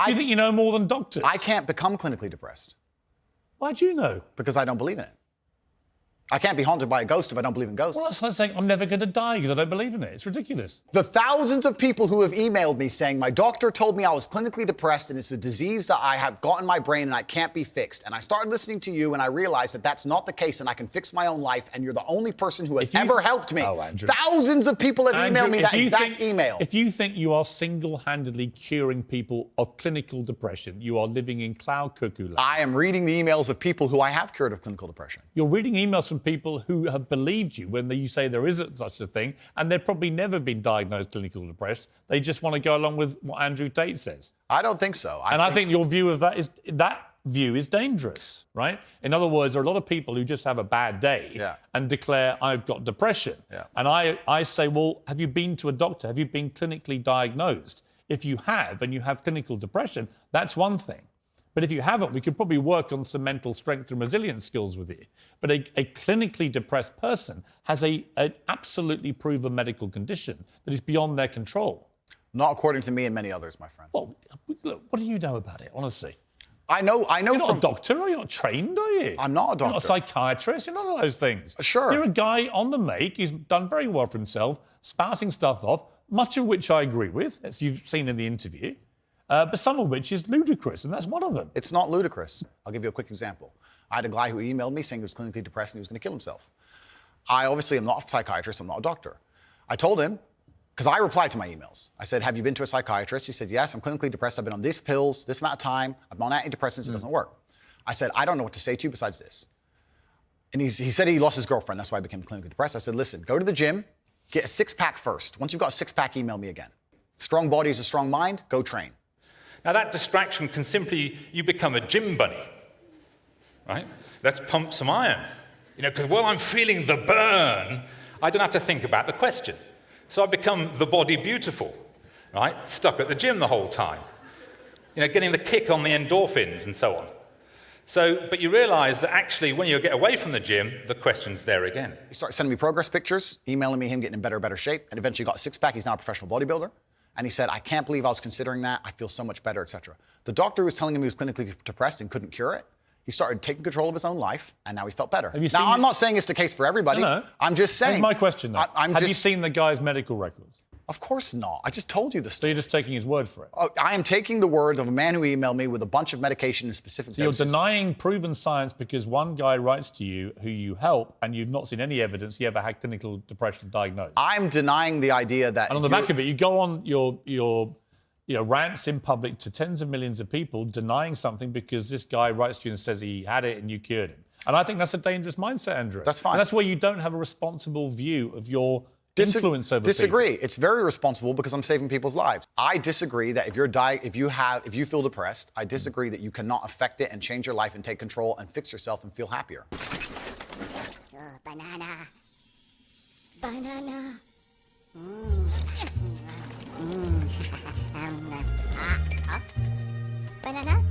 Do you think you know more than doctors? I can't become clinically depressed. Why do you know? Because I don't believe in it. I can't be haunted by a ghost if I don't believe in ghosts. Well, that's like saying I'm never going to die because I don't believe in it. It's ridiculous. The thousands of people who have emailed me saying, my doctor told me I was clinically depressed and it's a disease that I have got in my brain and I can't be fixed. And I started listening to you and I realized that that's not the case and I can fix my own life and you're the only person who has ever helped me. Oh, Andrew. Thousands of people have emailed me that exact email. If you think you are single-handedly curing people of clinical depression, you are living in cloud cuckoo land. I am reading the emails of people who I have cured of clinical depression. You're reading emails from people who have believed you when you say there isn't such a thing, and they've probably never been diagnosed clinically depressed. They just want to go along with what Andrew Tate says. I don't think so. I think your view of that view is dangerous, right? In other words, there are a lot of people who just have a bad day and declare, I've got depression. Yeah. And I say, well, have you been to a doctor? Have you been clinically diagnosed? If you have, and you have clinical depression, that's one thing. But if you haven't, we could probably work on some mental strength and resilience skills with you. But a clinically depressed person has an absolutely proven medical condition that is beyond their control. Not according to me and many others, my friend. Well, look, what do you know about it, honestly? I know. You're not a doctor, are you? You're not trained, are you? I'm not a doctor. You're not a psychiatrist. You're none of those things. Sure. You're a guy on the make. He's done very well for himself, spouting stuff off, much of which I agree with, as you've seen in the interview. But some of which is ludicrous, and that's one of them. It's not ludicrous. I'll give you a quick example. I had a guy who emailed me saying he was clinically depressed and he was going to kill himself. I obviously am not a psychiatrist, I'm not a doctor. I told him, because I replied to my emails. I said, have you been to a psychiatrist? He said, yes, I'm clinically depressed. I've been on these pills, this amount of time. I'm on antidepressants, it doesn't work. I said, I don't know what to say to you besides this. And he said he lost his girlfriend, that's why I became clinically depressed. I said, listen, go to the gym, get a six-pack first. Once you've got a six-pack, email me again. Strong body is a strong mind, go train. Now that distraction can simply, you become a gym bunny, right? Let's pump some iron. You know, because while I'm feeling the burn, I don't have to think about the question. So I become the body beautiful, right? Stuck at the gym the whole time. You know, getting the kick on the endorphins and so on. So, but you realize that actually when you get away from the gym, the question's there again. He started sending me progress pictures, emailing me him getting in better shape, and eventually got a six-pack. He's now a professional bodybuilder. And he said, I can't believe I was considering that. I feel so much better, etc. The doctor was telling him he was clinically depressed and couldn't cure it. He started taking control of his own life, and now he felt better. Now, I'm not saying it's the case for everybody. No. I'm just saying. Here's my question, though. Have you seen the guy's medical records? Of course not. I just told you the So story. you're just taking his word for it? Oh, I am taking the word of a man who emailed me with a bunch of medication and specific doses. You're denying proven science because one guy writes to you who you help and you've not seen any evidence he ever had clinical depression diagnosed. I'm denying the idea that... And on the back of it, you go on your rants in public to tens of millions of people denying something because this guy writes to you and says he had it and you cured him. And I think that's a dangerous mindset, Andrew. That's fine. And that's where you don't have a responsible view of your influence over Disagree. people. It's very responsible because I'm saving people's lives. I disagree that if you feel depressed, I disagree that you cannot affect it and change your life and take control and fix yourself and feel happier. Banana. Banana. Banana.